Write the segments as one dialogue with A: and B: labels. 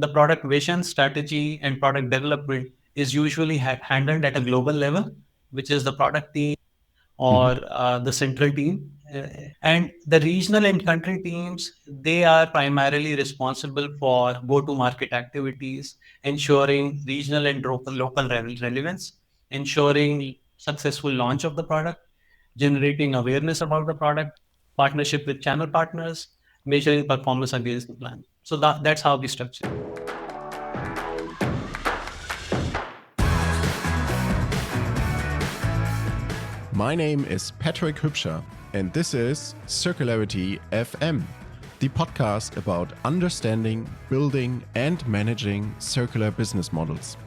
A: The product vision, strategy, and product development is usually handled at a global level, which is the product team
B: Mhm.
A: or the central team. And the regional and country teams, they are primarily responsible for go-to-market activities, ensuring regional and local relevance, ensuring successful launch of the product, generating awareness about the product, partnership with channel partners, measuring performance against the plan. So that's how we structure.
B: My name is Patrick Hübscher, and this is Circularity FM, the podcast about understanding, building, and managing circular business models.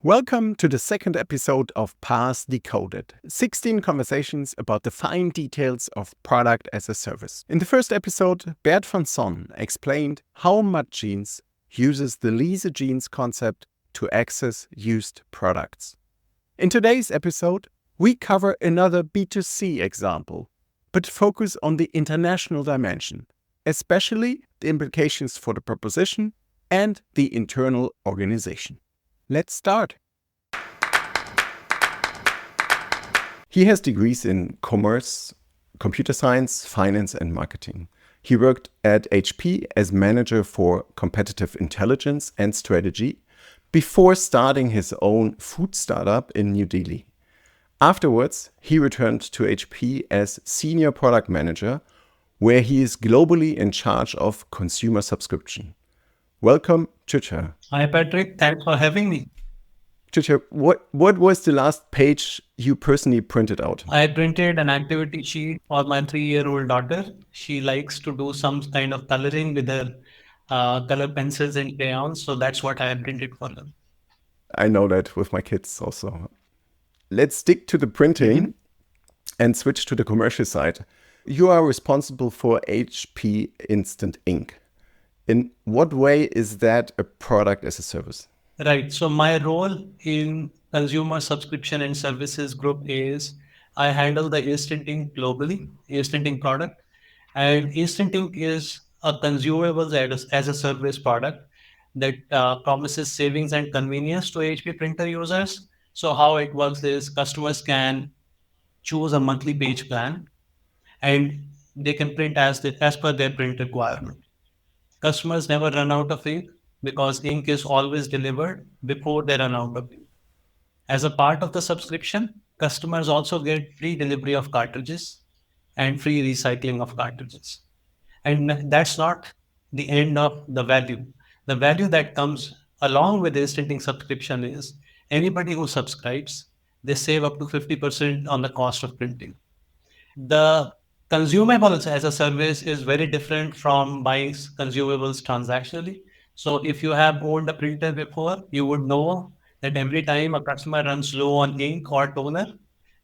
B: Welcome to the second episode of PaaS Decoded, 16 conversations about the fine details of product as a service. In the first episode, Bert van Son explained how Mud Jeans uses the Lease Jeans concept to access used products. In today's episode, we cover another B2C example, but focus on the international dimension, especially the implications for the proposition and the internal organization. Let's start. He has degrees in commerce, computer science, finance, and marketing. He worked at HP as manager for competitive intelligence and strategy before starting his own food startup in New Delhi. Afterwards, he returned to HP as senior product manager, where he is globally in charge of consumer subscription. Welcome, Shuchir.
A: Hi, Patrick. Thanks for having me.
B: Shuchir, what was the last page you personally printed out?
A: I printed an activity sheet for my 3-year-old daughter. She likes to do some kind of coloring with her color pencils and crayons. So that's what I printed for her.
B: I know that with my kids also. Let's stick to the printing and switch to the commercial side. You are responsible for HP Instant Ink. In what way is that a product as a service?
A: Right. So my role in consumer subscription and services group is I handle the Instant Ink globally, Instant Ink product. And Instant Ink is a consumable as a service product that promises savings and convenience to HP printer users. So how it works is customers can choose a monthly page plan and they can print as per their print requirement. Customers never run out of ink because ink is always delivered before they run out of ink. As a part of the subscription, customers also get free delivery of cartridges and free recycling of cartridges. And that's not the end of the value. The value that comes along with the instant ink subscription is anybody who subscribes, they save up to 50% on the cost of printing. The consumables as a service is very different from buying consumables transactionally. So if you have owned a printer before, you would know that every time a customer runs low on ink or toner,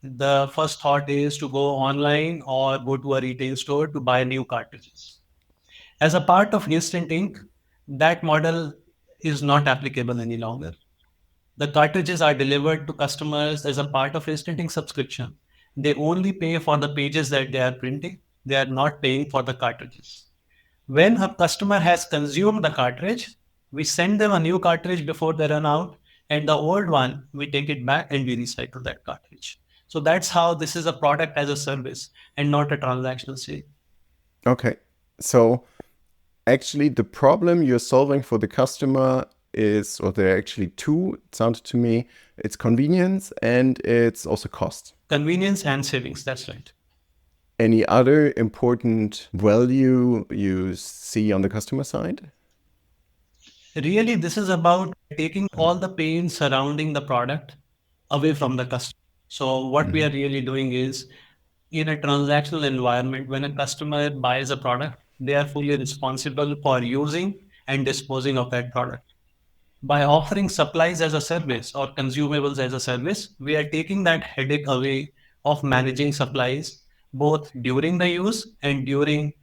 A: the first thought is to go online or go to a retail store to buy new cartridges. As a part of Instant Ink, that model is not applicable any longer. The cartridges are delivered to customers as a part of Instant Ink subscription. They only pay for the pages that they are printing. They are not paying for the cartridges. When a customer has consumed the cartridge, we send them a new cartridge before they run out, and the old one, we take it back and we recycle that cartridge. So that's how this is a product as a service and not a transactional sale.
B: Okay, so actually the problem you're solving for the customer is, or there are actually two, it sounded to me, it's convenience and it's also cost.
A: Convenience and savings, that's right.
B: Any other important value you see on the customer side?
A: Really, this is about taking all the pain surrounding the product away from the customer. So, what we are
B: Mhm.
A: really doing is in a transactional environment, when a customer buys a product, they are fully responsible for using and disposing of that product. By offering supplies as a service or consumables as a service, we are taking that headache away of managing supplies both during the use and during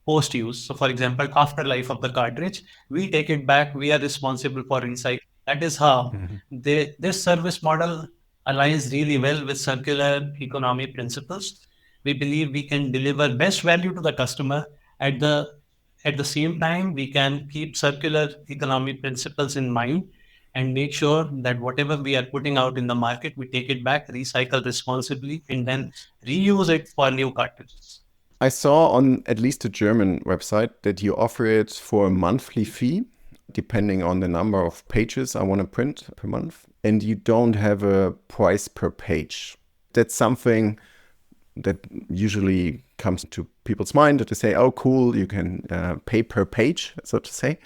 A: post use. So, for example, after life of the cartridge, we take it back. We are responsible for recycling. That is how
B: Mhm.
A: this service model aligns really well with circular economy principles. We believe we can deliver best value to the customer. At the same time, we can keep circular economy principles in mind and make sure that whatever we are putting out in the market, we take it back, recycle responsibly, and then reuse it for new cartridges.
B: I saw on at least a German website that you offer it for a monthly fee, depending on the number of pages I want to print per month. And you don't have a price per page. That's something that usually comes to people's mind to say, oh, cool, you can pay per page, so to say.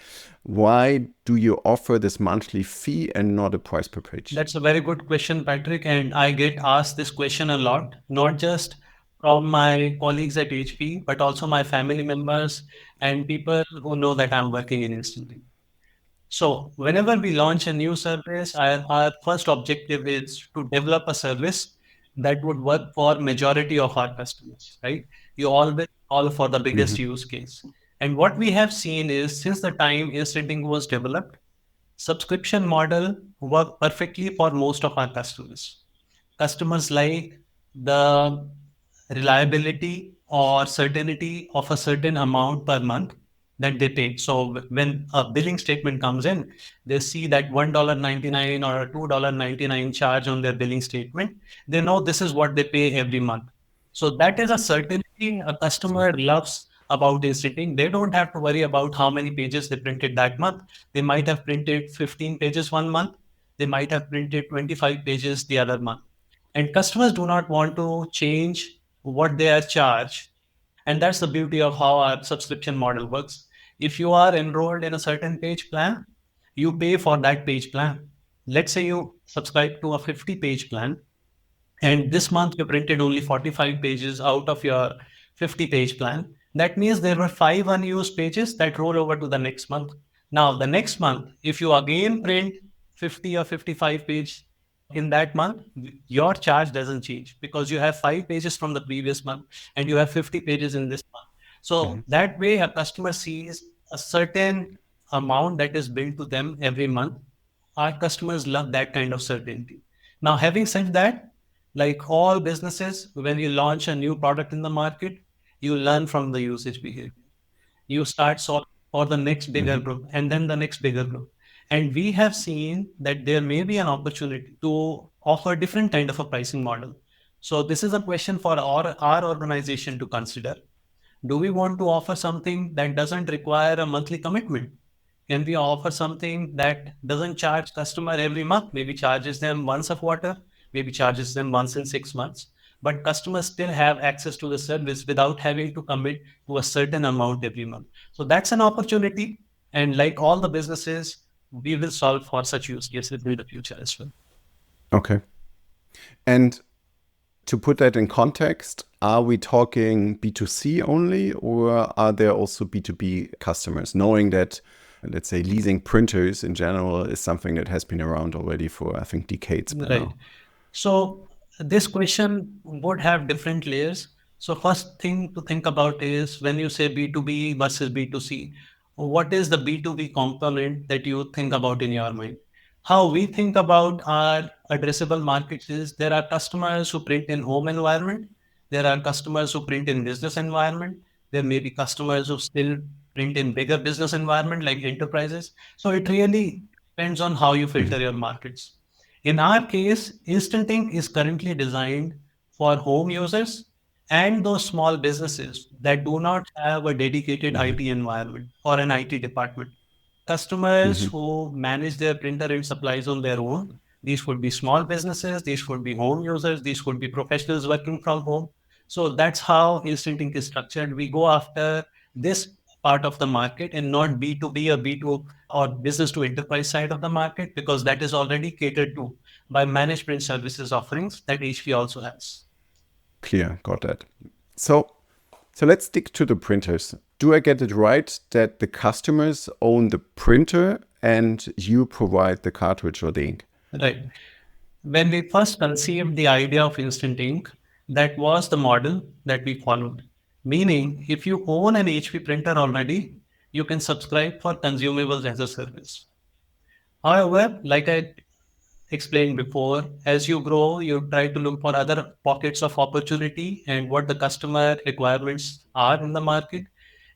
B: Why do you offer this monthly fee and not a price per page?
A: That's a very good question, Patrick. And I get asked this question a lot, not just from my colleagues at HP, but also my family members and people who know that I'm working in Instant. So whenever we launch a new service, our first objective is to develop a service that would work for majority of our customers, right? You always call for the biggest use case. And what we have seen is since the time Instant Ink was developed, subscription model work perfectly for most of our customers. Customers like the reliability or certainty of a certain amount per month that they pay. So when a billing statement comes in, they see that $1.99 or a $2.99 charge on their billing statement. They know this is what they pay every month. So that is a certainty a customer loves about is sitting. They don't have to worry about how many pages they printed that month. They might have printed 15 pages one month. They might have printed 25 pages the other month. And customers do not want to change what they are charged. And that's the beauty of how our subscription model works. If you are enrolled in a certain page plan, you pay for that page plan. Let's say you subscribe to a 50-page plan, and this month you printed only 45 pages out of your 50-page plan. That means there were 5 unused pages that roll over to the next month. Now, the next month, if you again print 50 or 55 page in that month, your charge doesn't change because you have 5 pages from the previous month and you have 50 pages in this month. So that way, a customer sees a certain amount that is billed to them every month. Our customers love that kind of certainty. Now, having said that, like all businesses, when you launch a new product in the market, you learn from the usage behavior. You start solving for the next bigger group and then the next bigger group. And we have seen that there may be an opportunity to offer different kind of a pricing model. So this is a question for our organization to consider. Do we want to offer something that doesn't require a monthly commitment? Can we offer something that doesn't charge customer every month? Maybe charges them once a quarter, maybe charges them once in 6 months. But customers still have access to the service without having to commit to a certain amount every month. So that's an opportunity. And like all the businesses, we will solve for such use cases in the future as well.
B: Okay. And to put that in context, are we talking B2C only, or are there also B2B customers? Knowing that, let's say, leasing printers in general is something that has been around already for, I think, decades by
A: Right.
B: now.
A: So this question would have different layers. So first thing to think about is when you say B2B versus B2C, what is the B2B component that you think about in your mind? How we think about our addressable markets is there are customers who print in home environment. There are customers who print in business environment. There may be customers who still print in bigger business environment like enterprises. So it really depends on how you filter your markets. In our case, Instant Ink is currently designed for home users and those small businesses that do not have a dedicated IT environment or an IT department. Customers who manage their printer and supplies on their own. These could be small businesses, these could be home users, these could be professionals working from home. So that's how Instant Ink is structured. We go after this part of the market and not B2B or B2 or business to enterprise side of the market because that is already catered to by managed print services offerings that HP also has.
B: Clear, got that. So let's stick to the printers. Do I get it right that the customers own the printer and you provide the cartridge or the ink?
A: Right. When we first conceived the idea of Instant Ink, that was the model that we followed. Meaning, if you own an HP printer already, you can subscribe for consumables as a service. However, like I explained before, as you grow, you try to look for other pockets of opportunity and what the customer requirements are in the market.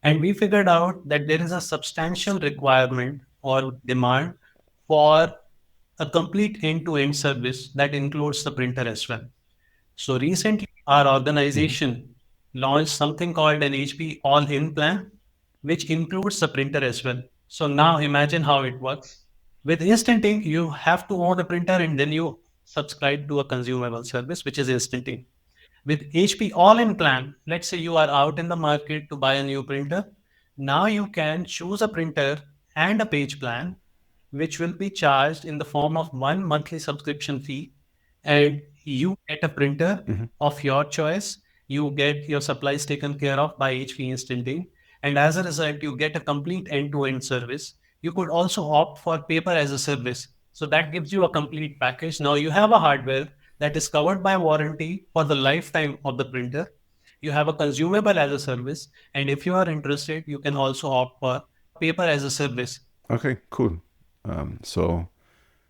A: And we figured out that there is a substantial requirement or demand for a complete end-to-end service that includes the printer as well. So recently, our
B: Mhm.
A: organization launched something called an HP All-In plan, which includes the printer as well. So now imagine how it works. With Instant Ink, you have to own a printer and then you subscribe to a consumable service, which is Instant Ink. With HP All-In plan, let's say you are out in the market to buy a new printer. Now you can choose a printer and a page plan, which will be charged in the form of one monthly subscription fee, and you get a printer
B: Mhm.
A: of your choice. You get your supplies taken care of by HP Instant Ink, and as a result, you get a complete end-to-end service. You could also opt for paper as a service. So that gives you a complete package. Now you have a hardware that is covered by warranty for the lifetime of the printer. You have a consumable as a service. And if you are interested, you can also opt for paper as a service.
B: Okay, cool. So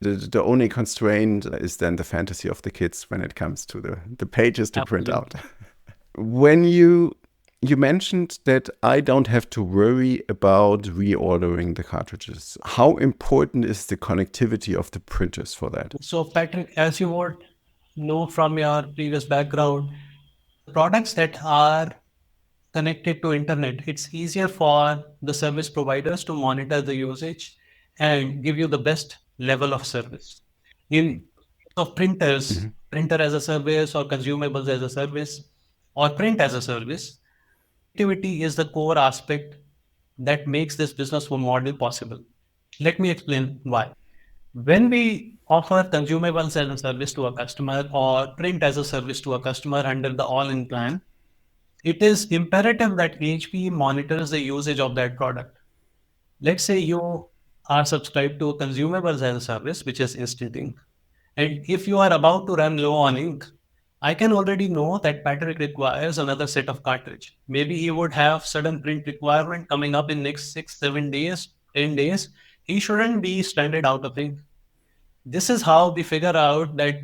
B: the only constraint is then the fantasy of the kids when it comes to the pages to print out.
A: Absolutely.
B: When you mentioned that I don't have to worry about reordering the cartridges. How important is the connectivity of the printers for that?
A: So, Patrick, as you would know from your previous background, products that are connected to internet, it's easier for the service providers to monitor the usage and give you the best level of service. In of printers,
B: Mhm.
A: printer as a service or consumables as a service or print as a service, connectivity is the core aspect that makes this business model possible. Let me explain why. When we offer consumables as a service to a customer or print as a service to a customer under the all-in plan, it is imperative that HP monitors the usage of that product. Let's say you are subscribed to consumables as a service, which is Instant Ink. And if you are about to run low on ink, I can already know that Patrick requires another set of cartridge. Maybe he would have sudden print requirement coming up in next 6, 7 days, 10 days. He shouldn't be stranded out of ink. This is how we figure out that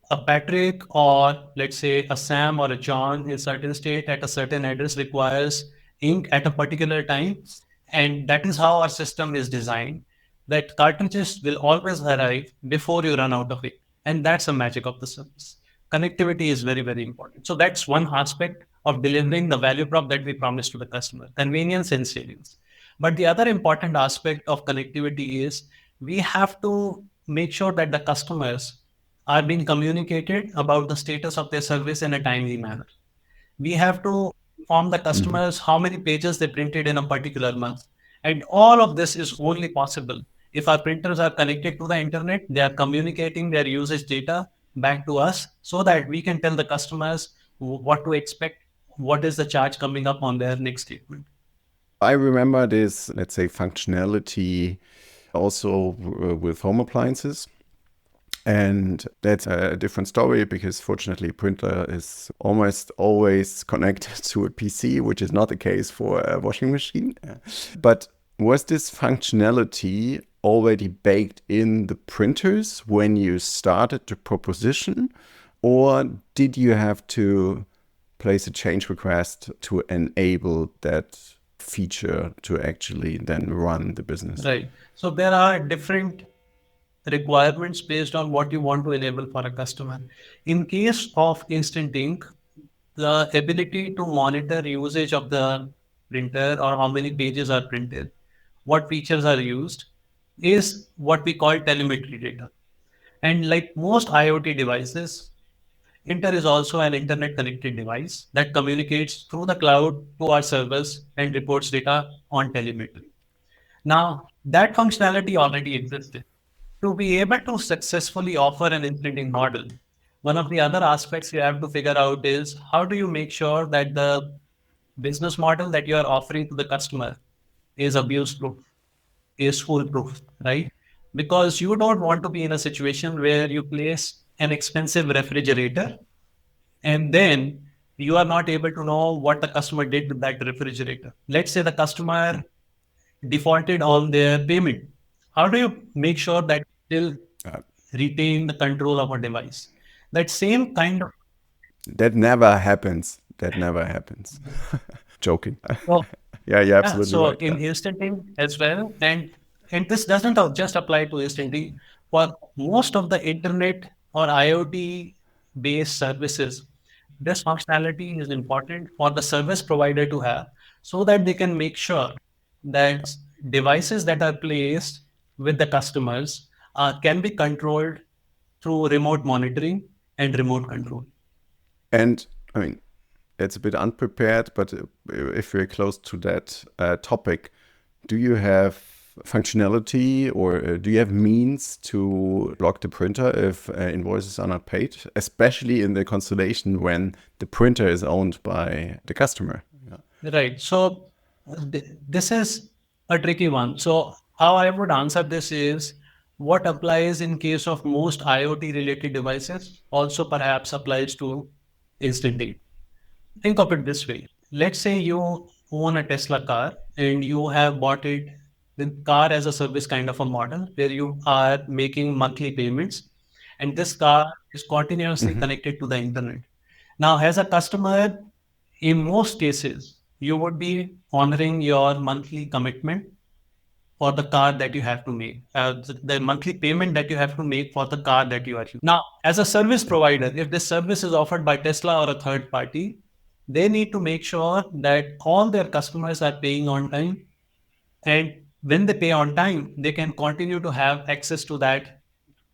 A: a Patrick or let's say a Sam or a John in certain state at a certain address requires ink at a particular time. And that is how our system is designed, that cartridges will always arrive before you run out of ink. And that's the magic of the service. Connectivity is very, very important. So that's one aspect of delivering the value prop that we promise to the customer, convenience and savings. But the other important aspect of connectivity is we have to make sure that the customers are being communicated about the status of their service in a timely manner. We have to inform the
B: Mhm.
A: customers how many pages they printed in a particular month. And all of this is only possible if our printers are connected to the internet, they are communicating their usage data back to us so that we can tell the customers what to expect, what is the charge coming up on their next statement.
B: I remember this, let's say, functionality also with home appliances. And that's a different story because fortunately, printer is almost always connected to a PC, which is not the case for a washing machine. But was this functionality already baked in the printers when you started the proposition? Or did you have to place a change request to enable that feature to actually then run the business?
A: Right. So there are different requirements based on what you want to enable for a customer. In case of Instant Ink, the ability to monitor usage of the printer or how many pages are printed, what features are used, is what we call telemetry data. And like most IoT devices, Inter is also an internet connected device that communicates through the cloud to our servers and reports data on telemetry. Now, that functionality already existed. To be able to successfully offer an imprinting model, one of the other aspects you have to figure out is how do you make sure that the business model that you are offering to the customer is abuse proof, is foolproof, right? Because you don't want to be in a situation where you place an expensive refrigerator and then you are not able to know what the customer did with that refrigerator. Let's say the customer defaulted on their payment. How do you make sure that still retain the control of a device. That same kind of
B: That never happens. That never happens. Joking.
A: so
B: Yeah, you're
A: yeah,
B: absolutely
A: so
B: right.
A: in
B: Yeah.
A: instanting as well, and this doesn't just apply to instanting. For most of the internet or IoT based services, this functionality is important for the service provider to have so that they can make sure that devices that are placed with the customers can be controlled through remote monitoring and remote control.
B: And I mean, it's a bit unprepared, but if we're close to that topic, do you have functionality or do you have means to block the printer if invoices are not paid, especially in the constellation when the printer is owned by the customer? Yeah.
A: Right. So this is a tricky one. So how I would answer this is what applies in case of most IoT related devices also perhaps applies to instant date. Think of it this way. Let's say you own a Tesla car and you have bought it with car as a service kind of a model where you are making monthly payments and this car is continuously
B: Mhm.
A: connected to the internet. Now, as a customer, in most cases, you would be honoring your monthly commitment for the car that you have to make, the monthly payment that you have to make for the car that you are using. Now, as a service provider, if this service is offered by Tesla or a third party, they need to make sure that all their customers are paying on time. And when they pay on time, they can continue to have access to that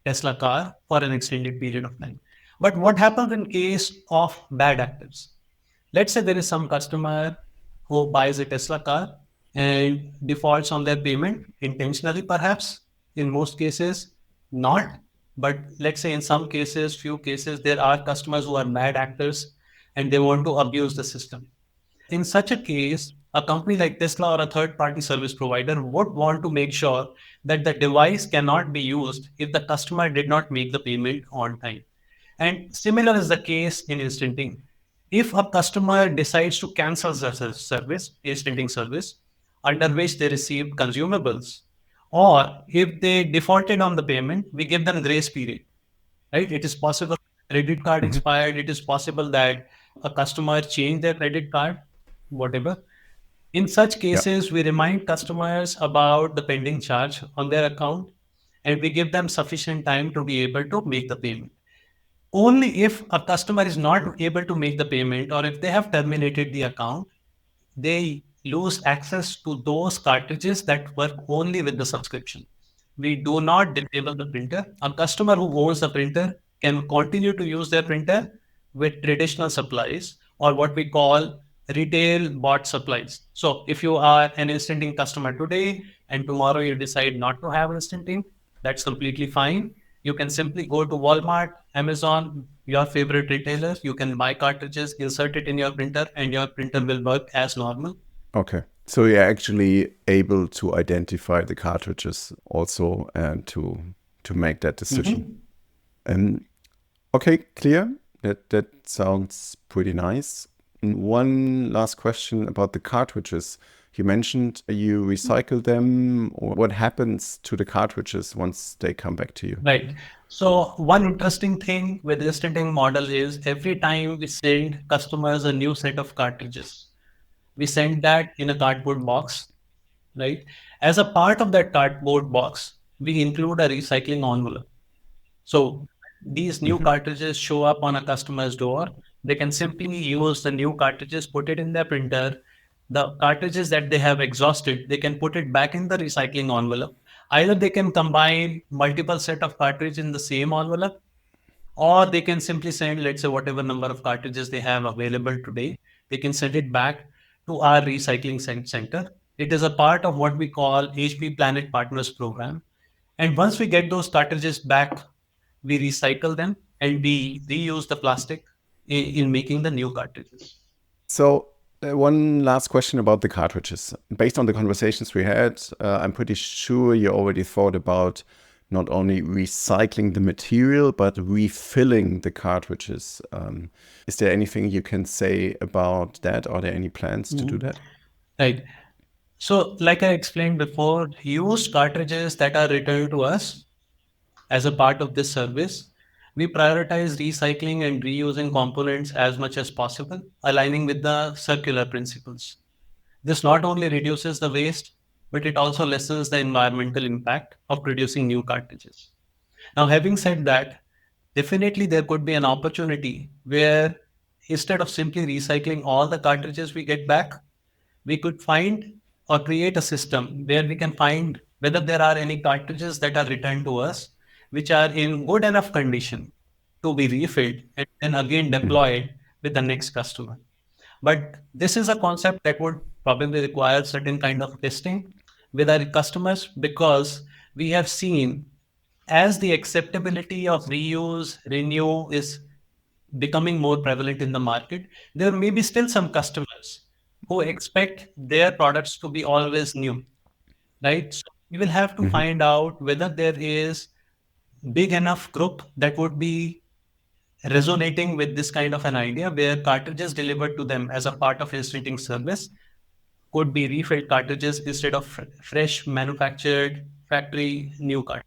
A: Tesla car for an extended period of time. But what happens in case of bad actors? Let's say there is some customer who buys a Tesla car and defaults on their payment intentionally, perhaps. In most cases, not. But let's say in some cases, few cases, there are customers who are bad actors and they want to abuse the system. In such a case, a company like Tesla or a third party service provider would want to make sure that the device cannot be used if the customer did not make the payment on time. And similar is the case in instanting. If a customer decides to cancel the service, instanting service, under which they received consumables, or if they defaulted on the payment, we give them grace period, right? It is possible credit card
B: Mhm.
A: expired. It is possible that a customer changed their credit card, whatever. In such
B: Yeah.
A: cases, we remind customers about the pending charge on their account and we give them sufficient time to be able to make the payment. Only if a customer is not able to make the payment or if they have terminated the account, they lose access to those cartridges that work only with the subscription. We do not disable the printer. A customer who owns the printer can continue to use their printer with traditional supplies or what we call retail bought supplies. So if you are an instant ink customer today and tomorrow you decide not to have instant ink, that's completely fine. You can simply go to Walmart, Amazon, your favorite retailer. You can buy cartridges, insert it in your printer, and your printer will work as normal.
B: Okay. So you're actually able to identify the cartridges also and to make that decision.
A: Mhm.
B: Um, okay, clear. That sounds pretty nice. One last question about the cartridges. You mentioned you recycle them, or what happens to the cartridges once they come back to you?
A: Right. So one interesting thing with the instant model is every time we send customers a new set of cartridges, we send that in a cardboard box, right? As a part of that cardboard box, we include a recycling envelope. So these new
B: Mhm.
A: cartridges show up on a customer's door. They can simply use the new cartridges, put it in their printer. The cartridges that they have exhausted, they can put it back in the recycling envelope. Either they can combine multiple set of cartridges in the same envelope, or they can simply send, let's say, whatever number of cartridges they have available today, they can send it back to our recycling center. It is a part of what we call HP Planet Partners program. And once we get those cartridges back, we recycle them and we reuse the plastic in making the new cartridges.
B: So, one last question about the cartridges. Based on the conversations we had, I'm pretty sure you already thought about not only recycling the material, but refilling the cartridges. Is there anything you can say about that? Are there any plans to do
A: Mhm.
B: that?
A: Right. So, like I explained before, used cartridges that are returned to us, as a part of this service, we prioritize recycling and reusing components as much as possible, aligning with the circular principles. This not only reduces the waste, but it also lessens the environmental impact of producing new cartridges. Now, having said that, definitely there could be an opportunity where instead of simply recycling all the cartridges we get back, we could find or create a system where we can find whether there are any cartridges that are returned to us which are in good enough condition to be refilled and then again deployed with the next customer. But this is a concept that would probably require certain kind of testing with our customers because we have seen as the acceptability of reuse, renew is becoming more prevalent in the market, there may be still some customers who expect their products to be always new, right? So we will have to
B: Mhm.
A: find out whether there is big enough group that would be resonating with this kind of an idea where cartridges delivered to them as a part of instant service could be refilled cartridges instead of fresh manufactured factory new cartridges.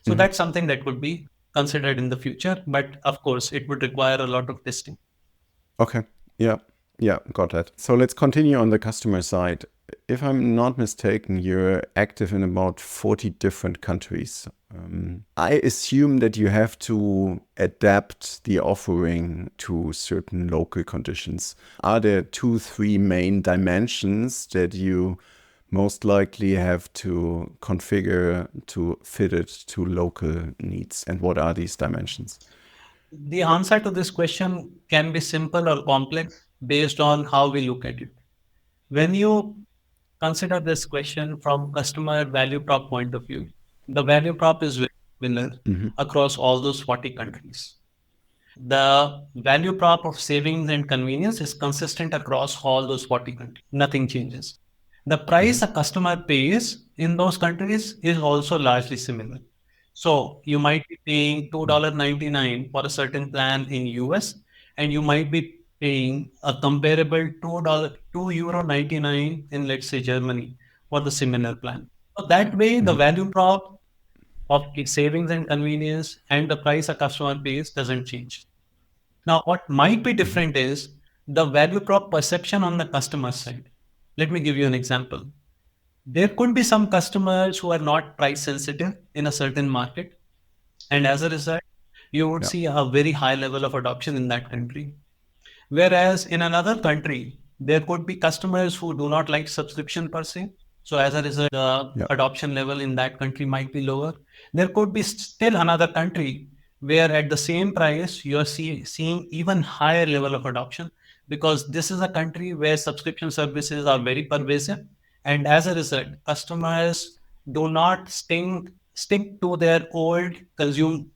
A: So
B: Mhm.
A: that's something that could be considered in the future, but of course, it would require a lot of testing.
B: Okay. Yeah. Yeah, got that. So let's continue on the customer side. If I'm not mistaken, you're active in about 40 different countries. I assume that you have to adapt the offering to certain local conditions. Are there two, three main dimensions that you most likely have to configure to fit it to local needs? And what are these dimensions?
A: The answer to this question can be simple or complex based on how we look at it. When you consider this question from customer value prop point of view, the value prop is very similar
B: Hmm.
A: across all those 40 countries. The value prop of savings and convenience is consistent across all those 40 countries. Nothing changes. The
B: Hmm.
A: price a customer pays in those countries is also largely similar. So you might be paying $2.99 for a certain plan in US, and you might be paying a comparable €2.99 in, let's say, Germany for the similar plan. So that way, the
B: Hmm.
A: value prop of the savings and convenience and the price a customer pays doesn't change. Now, what might be
B: Hmm.
A: different is the value prop perception on the customer side. Let me give you an example. There could be some customers who are not price sensitive in a certain market, and as a result, you would
B: Yeah.
A: see a very high level of adoption in that country. Whereas in another country, there could be customers who do not like subscription per se. So as a result, the
B: Yeah.
A: adoption level in that country might be lower. There could be still another country where at the same price, you're seeing even higher level of adoption because this is a country where subscription services are very pervasive. And as a result, customers do not stick to their old consume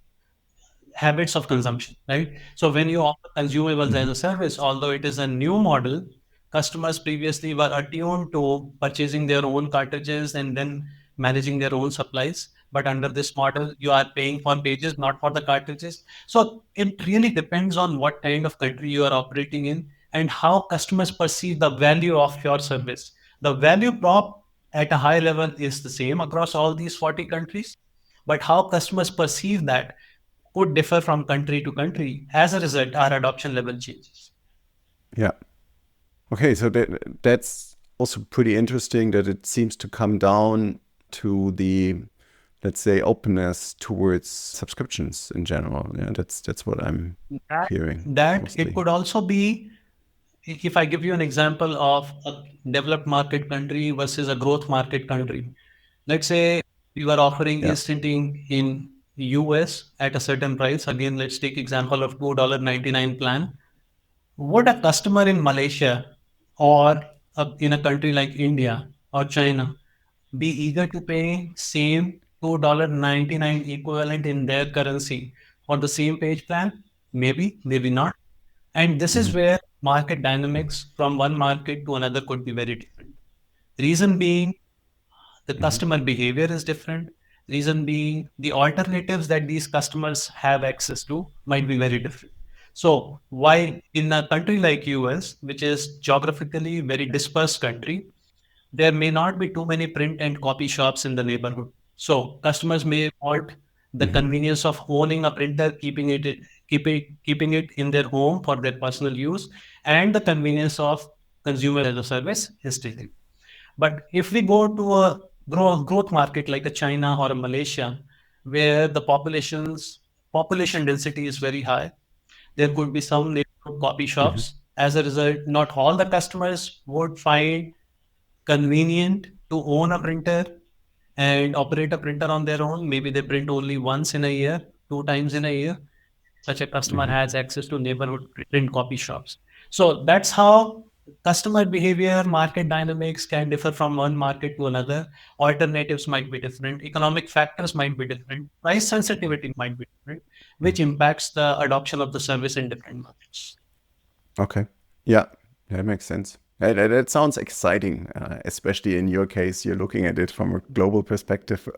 A: habits of consumption, right? So when you offer consumables
B: Hmm.
A: as a service, although it is a new model, customers previously were attuned to purchasing their own cartridges and then managing their own supplies. But under this model, you are paying for pages, not for the cartridges. So it really depends on what kind of country you are operating in and how customers perceive the value of your service. The value prop at a high level is the same across all these 40 countries, but how customers perceive that could differ from country to country. As a result, our adoption level changes.
B: Yeah. Okay, so that's also pretty interesting that it seems to come down to the, let's say, openness towards subscriptions in general. Yeah, that's what I'm
A: That,
B: hearing
A: that it
B: mostly.
A: could also be, if I give you an example of a developed market country versus a growth market country. Let's say you are offering
B: Yeah.
A: instanting in US at a certain price. Again, let's take example of $2.99 plan. Would a customer in Malaysia or in a country like India or China be eager to pay same $2.99 equivalent in their currency for the same page plan? Maybe, maybe not. And this is
B: Hmm.
A: where market dynamics from one market to another could be very different. Reason being, the
B: Hmm.
A: customer behavior is different. Reason being, the alternatives that these customers have access to might be very different. So, while in a country like US, which is geographically very dispersed country, there may not be too many print and copy shops in the neighborhood. So, customers may want the convenience of owning a printer, keeping it in their home for their personal use, and the convenience of consumer as a service is still there. But if we go to a growth market like a China or a Malaysia, where the population density is very high, there could be some neighborhood copy
B: Mhm.
A: shops. As a result, not all the customers would find convenient to own a printer and operate a printer on their own. Maybe they print only once in a year, two times in a year. Such a customer
B: Mhm.
A: has access to neighborhood print copy shops. So that's how customer behavior, market dynamics can differ from one market to another. Alternatives might be different. Economic factors might be different. Price sensitivity might be different, which impacts the adoption of the service in different markets.
B: Okay. Yeah, that makes sense. That sounds exciting, especially in your case. You're looking at it from a global perspective.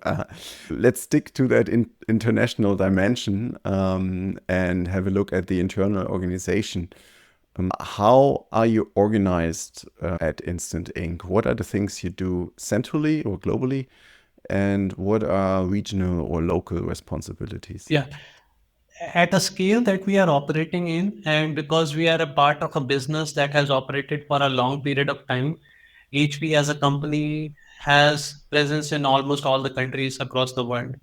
B: Let's stick to that international dimension and have a look at the internal organization. How are you organized at Instant Ink? What are the things you do centrally or globally? And what are regional or local responsibilities?
A: Yeah. At a scale that we are operating in, and because we are a part of a business that has operated for a long period of time, HP as a company has presence in almost all the countries across the world.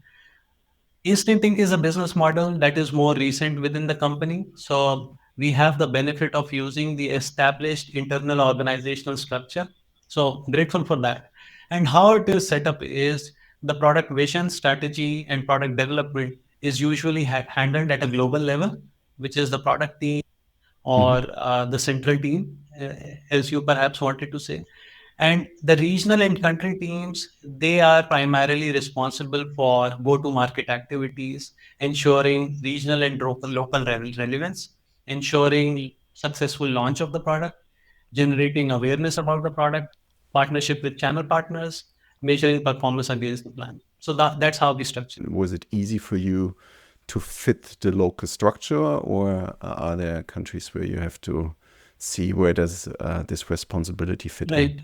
A: Instant Ink is a business model that is more recent within the company. So we have the benefit of using the established internal organizational structure. So grateful for that. And how it is set up is the product vision, strategy, and product development is usually handled at a global level, which is the product team
B: Mhm.
A: or the central team, as you perhaps wanted to say. And the regional and country teams, they are primarily responsible for go-to-market activities, ensuring regional and local relevance, ensuring successful launch of the product, generating awareness about the product, partnership with channel partners, measuring performance against the plan. So that's how we structure.
B: Was it easy for you to fit the local structure, or are there countries where you have to see where does this responsibility fit in?
A: Right.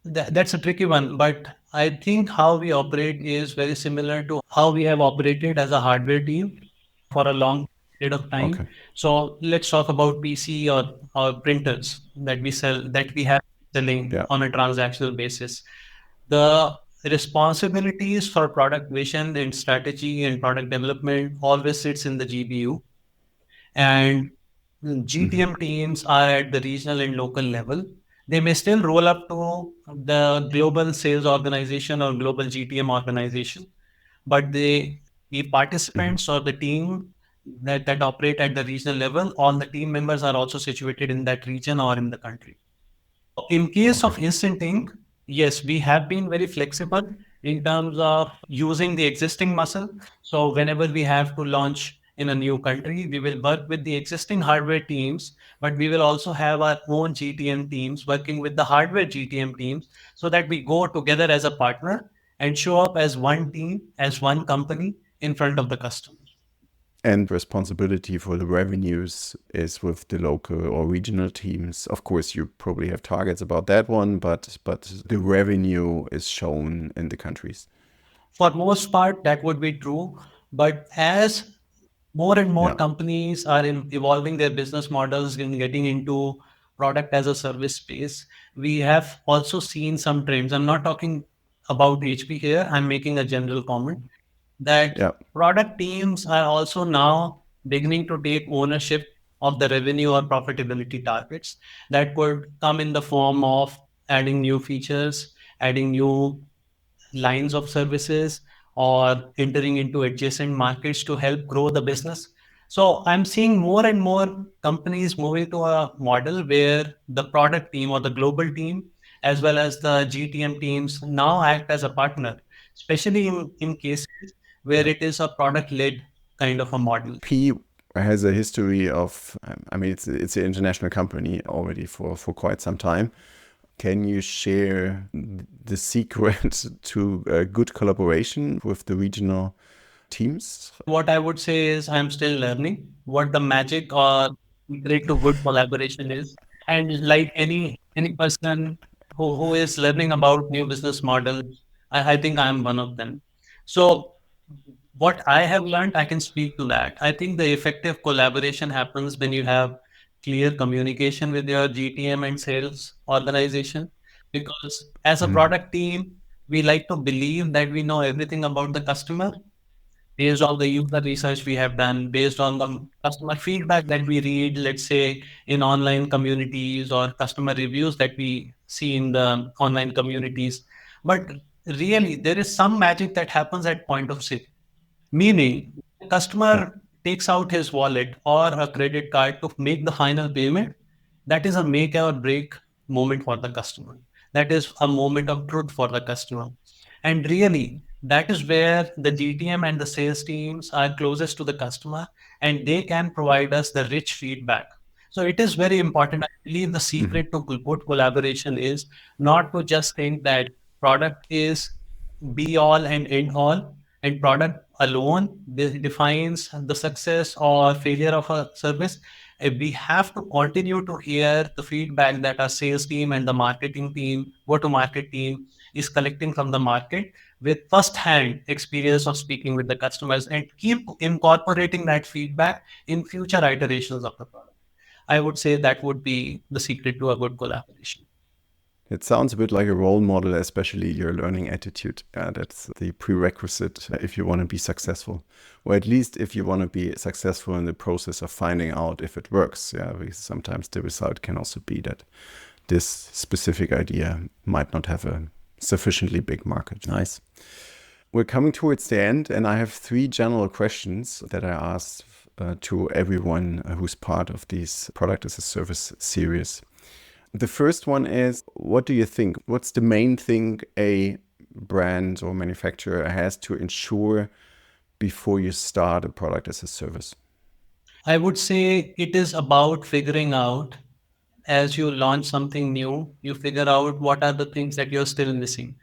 A: That's a tricky one, but I think how we operate is very similar to how we have operated as a hardware team for a long period of time.
B: Okay.
A: So let's talk about PC or printers that we sell, that we have selling
B: Yeah.
A: on a transactional basis. The responsibilities for product vision and strategy and product development always sits in the GBU, and
B: Hmm.
A: GTM teams are at the regional and local level. They may still roll up to the global sales organization or global GTM organization, but the
B: Hmm.
A: participants or the team that operate at the regional level, all the team members are also situated in that region or in the country. In case
B: Okay.
A: of instant ink, yes, we have been very flexible in terms of using the existing muscle. So whenever we have to launch in a new country, we will work with the existing hardware teams, but we will also have our own GTM teams working with the hardware GTM teams so that we go together as a partner and show up as one team, as one company in front of the customer.
B: And responsibility for the revenues is with the local or regional teams. Of course, you probably have targets about that one, but the revenue is shown in the countries.
A: For most part, that would be true. But as more and more
B: Yeah.
A: companies are evolving their business models and getting into product as a service space, we have also seen some trends. I'm not talking about HP here, I'm making a general comment that
B: Yeah.
A: product teams are also now beginning to take ownership of the revenue or profitability targets. That could come in the form of adding new features, adding new lines of services, or entering into adjacent markets to help grow the business. So I'm seeing more and more companies moving to a model where the product team or the global team, as well as the GTM teams, now act as a partner, especially in cases where
B: Yeah.
A: it is a product led kind of a model.
B: P has a history of, I mean, it's an international company already for quite some time. Can you share the secret to a good collaboration with the regional teams?
A: What I would say is I'm still learning what the magic or secret to good collaboration is. And like any person who is learning about new business models, I think I'm one of them. So What I have learned, I can speak to that. I think the effective collaboration happens when you have clear communication with your GTM and sales organization. Because as a
B: Mhm.
A: product team, we like to believe that we know everything about the customer based on the user research we have done, based on the customer feedback that we read, let's say in online communities or customer reviews that we see in the online communities. But really, there is some magic that happens at point of sale. Meaning, the
B: Yeah.
A: customer takes out his wallet or a credit card to make the final payment. That is a make or break moment for the customer. That is a moment of truth for the customer. And really, that is where the GTM and the sales teams are closest to the customer and they can provide us the rich feedback. So it is very important. I believe the
B: Mhm.
A: secret to good collaboration is not to just think that product is be all and end all, and product alone defines the success or failure of a service. We have to continue to hear the feedback that our sales team and the marketing team, go to market team is collecting from the market with first hand experience of speaking with the customers and keep incorporating that feedback in future iterations of the product. I would say that would be the secret to a good collaboration.
B: It sounds a bit like a role model, especially your learning attitude. That's the prerequisite if you want to be successful, or at least if you want to be successful in the process of finding out if it works. Yeah, because sometimes the result can also be that this specific idea might not have a sufficiently big market. Nice. We're coming towards the end, and I have three general questions that I ask to everyone who's part of these product as a service series. The first one is, what do you think? What's the main thing a brand or manufacturer has to ensure before you start a product as a service?
A: I would say it is about figuring out as you launch something new, you figure out what are the things that you're still missing.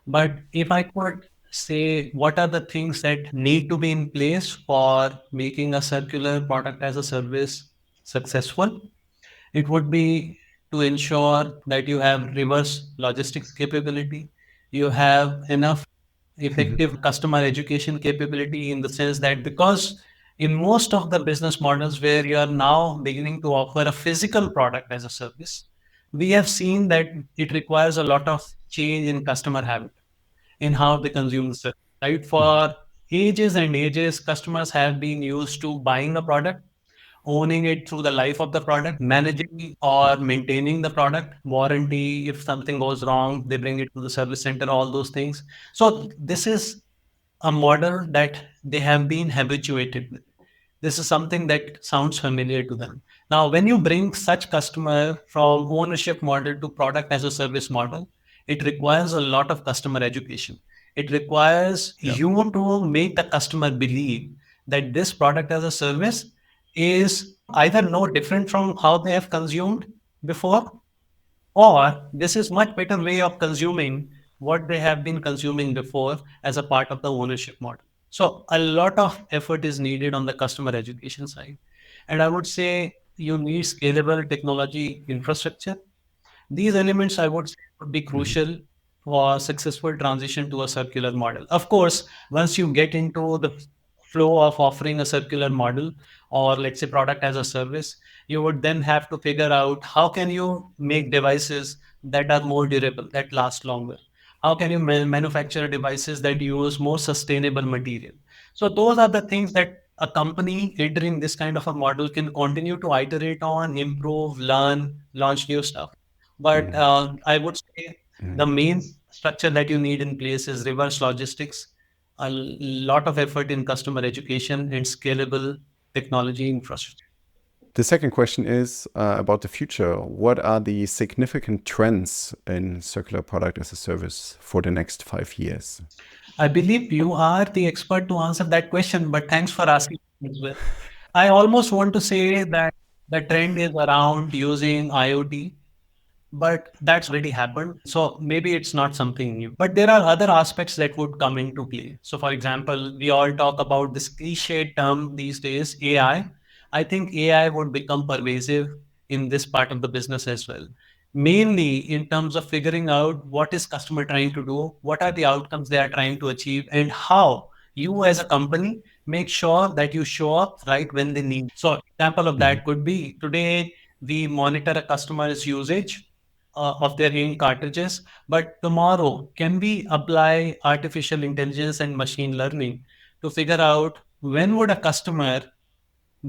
A: But if I could say what are the things that need to be in place for making a circular product as a service successful, it would be to ensure that you have reverse logistics capability, you have enough
B: Mhm.
A: effective customer education capability in the sense that because in most of the business models where you are now beginning to offer a physical product as a service, we have seen that it requires a lot of change in customer habit in how they consume the service. Right?
B: Mhm.
A: For ages and ages, customers have been used to buying a product, owning it through the life of the product, managing or maintaining the product, warranty, if something goes wrong, they bring it to the service center, all those things. So this is a model that they have been habituated with. This is something that sounds familiar to them. Now, when you bring such customer from ownership model to product as a service model, it requires a lot of customer education. It requires
B: Yeah.
A: you to make the customer believe that this product as a service is either no different from how they have consumed before, or this is much better way of consuming what they have been consuming before as a part of the ownership model. So a lot of effort is needed on the customer education side. And I would say you need scalable technology infrastructure. These elements, I would say, would be
B: Mhm.
A: crucial for successful transition to a circular model. Of course, once you get into the flow of offering a circular model or let's say product as a service, you would then have to figure out how can you make devices that are more durable, that last longer. How can you manufacture devices that use more sustainable material? So those are the things that a company entering this kind of a model can continue to iterate on, improve, learn, launch new stuff. But
B: Mhm.
A: I would say
B: Mhm.
A: the main structure that you need in place is reverse logistics, a lot of effort in customer education and scalable technology infrastructure.
B: The second question is about the future. What are the significant trends in circular product as a service for the next 5 years?
A: I believe you are the expert to answer that question, but thanks for asking as well. I almost want to say that the trend is around using IoT, but that's already happened. So maybe it's not something new. But there are other aspects that would come into play. So, for example, we all talk about this cliche term these days, AI. I think AI would become pervasive in this part of the business as well. Mainly in terms of figuring out what is customer trying to do, what are the outcomes they are trying to achieve, and how You as a company, make sure that you show up right when they need. So example of
B: Mhm.
A: that could be today we monitor a customer's usage of their ink cartridges, but tomorrow can we apply artificial intelligence and machine learning to figure out when would a customer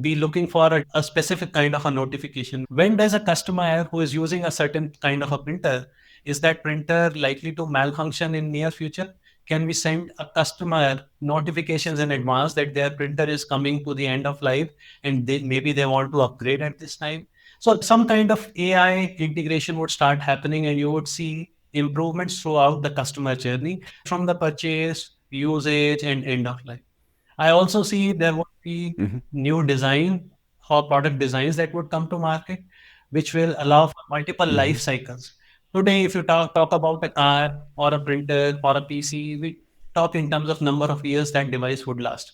A: be looking for a specific kind of a notification. When does a customer who is using a certain kind of a printer, is that printer likely to malfunction in near future? Can we send a customer notifications in advance that their printer is coming to the end of life and maybe they want to upgrade at this time? So some kind of AI integration would start happening and you would see improvements throughout the customer journey from the purchase, usage, and end of life. I also see there would be
B: Mhm.
A: new design or product designs that would come to market, which will allow for multiple life
B: Mhm.
A: cycles. Today, if you talk about a car or a printer or a PC, we talk in terms of number of years that device would last.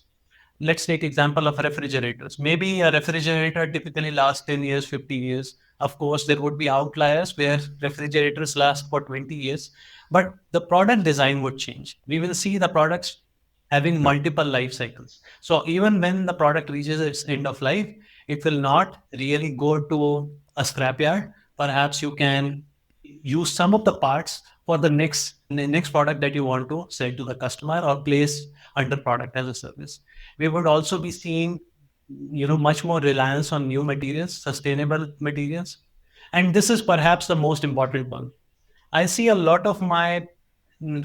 A: Let's take example of refrigerators. Maybe a refrigerator typically lasts 10 years, 50 years. Of course, there would be outliers where refrigerators last for 20 years, but the product design would change. We will see the products having
B: Ja.
A: multiple life cycles. So even when the product reaches its end of life, it will not really go to a scrapyard. Perhaps you can use some of the parts for the next product that you want to sell to the customer or place under product as a service. We would also be seeing, much more reliance on new materials, sustainable materials, and this is perhaps the most important one. I see a lot of my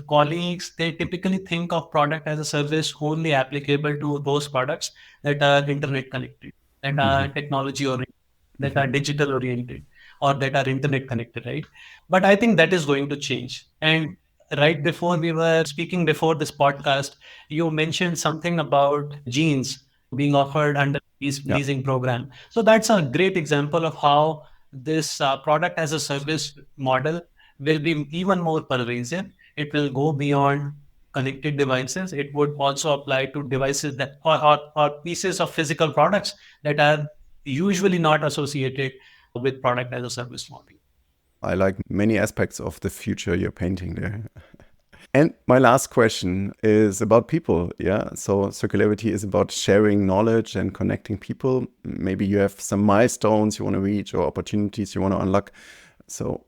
A: colleagues, they typically think of product as a service only applicable to those products that are internet connected, that are
B: Mhm.
A: technology oriented, that
B: Mhm.
A: are digital oriented, or that are internet connected, right? But I think that is going to change. And right before we were speaking before this podcast, you mentioned something about jeans being offered under these
B: Ja.
A: leasing program. So that's a great example of how this product as a service model will be even more pervasive. It will go beyond connected devices. It would also apply to devices that or pieces of physical products that are usually not associated with product as a service model.
B: I like many aspects of the future you're painting there. And my last question is about people. Yeah. So circularity is about sharing knowledge and connecting people. Maybe you have some milestones you want to reach or opportunities you want to unlock. So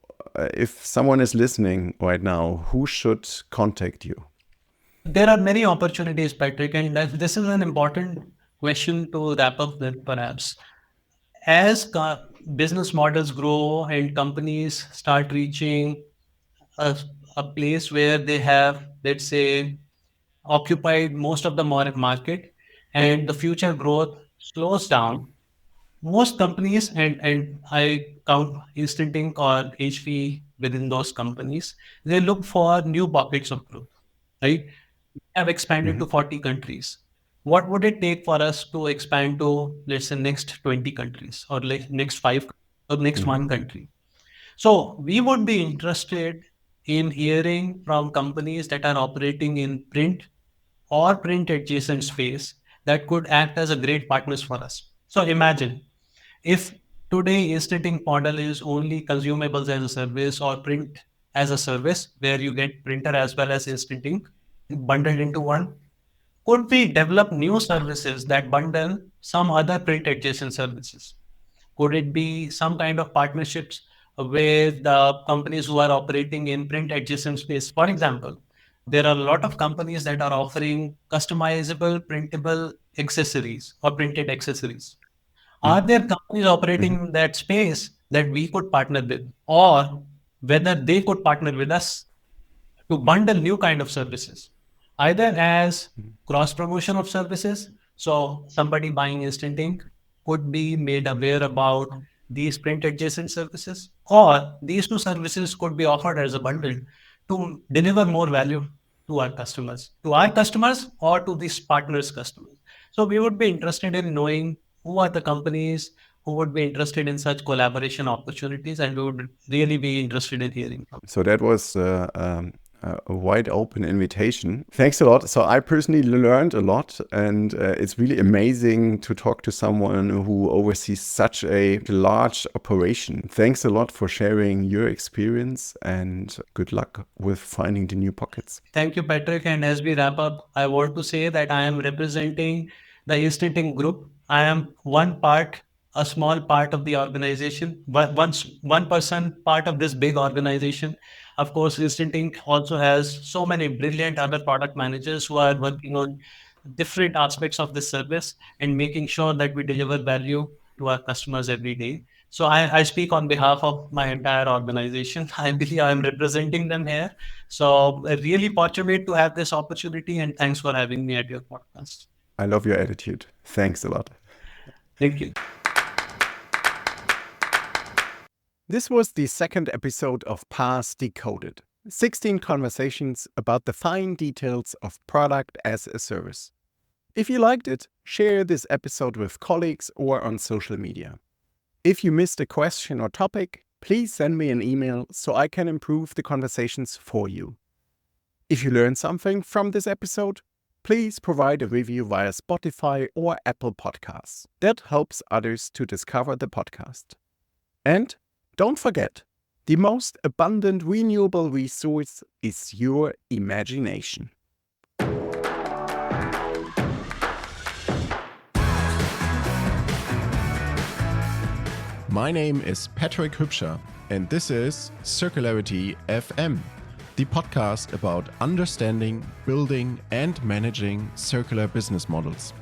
B: if someone is listening right now, who should contact you?
A: There are many opportunities, Patrick, and this is an important question to wrap up with, perhaps. As business models grow and companies start reaching a, a place where they have, let's say, occupied most of the market and the future growth slows down, most companies, and I count Instant Ink or HP within those companies, they look for new pockets of growth, right? We have expanded
B: Mhm.
A: to 40 countries. What would it take for us to expand to, let's say, next 20 countries or like next five or next
B: Mhm.
A: one country? So we would be interested in hearing from companies that are operating in print or print adjacent space that could act as a great partners for us. So imagine if today instant ink model is only consumables as a service or print as a service where you get printer as well as instant ink bundled into one, could we develop new services that bundle some other print adjacent services? Could it be some kind of partnerships with the companies who are operating in print adjacent space? For example, there are a lot of companies that are offering customizable, printable accessories or printed accessories. Are
B: Mhm.
A: there companies operating
B: Mhm.
A: in that space that we could partner with, or whether they could partner with us to bundle new kind of services, either as
B: Mhm.
A: cross promotion of services. So somebody buying instant ink could be made aware about these print adjacent services, or these two services could be offered as a bundle to deliver more value to our customers or to these partners' customers. So we would be interested in knowing who are the companies who would be interested in such collaboration opportunities, and we would really be interested in hearing from.
B: So that was a wide open invitation. Thanks a lot. So I personally learned a lot, and it's really amazing to talk to someone who oversees such a large operation. Thanks a lot for sharing your experience, and good luck with finding the new pockets.
A: Thank you, Patrick. And as we wrap up, I want to say that I am representing the East Inting Group. I am one part, a small part of the organization, but once 1% part of this big organization. Of course, East Inting also has so many brilliant other product managers who are working on different aspects of the service and making sure that we deliver value to our customers every day. So I speak on behalf of my entire organization. I believe I'm representing them here. So really fortunate to have this opportunity, and thanks for having me at your podcast.
B: I love your attitude. Thanks a lot.
A: Thank you.
B: This was the second episode of PaaS Decoded. 16 conversations about the fine details of product as a service. If you liked it, share this episode with colleagues or on social media. If you missed a question or topic, please send me an email so I can improve the conversations for you. If you learned something from this episode, please provide a review via Spotify or Apple Podcasts. That helps others to discover the podcast. And don't forget, the most abundant renewable resource is your imagination. My name is Patrick Hübscher, and this is Circularity FM, the podcast about understanding, building, and managing circular business models.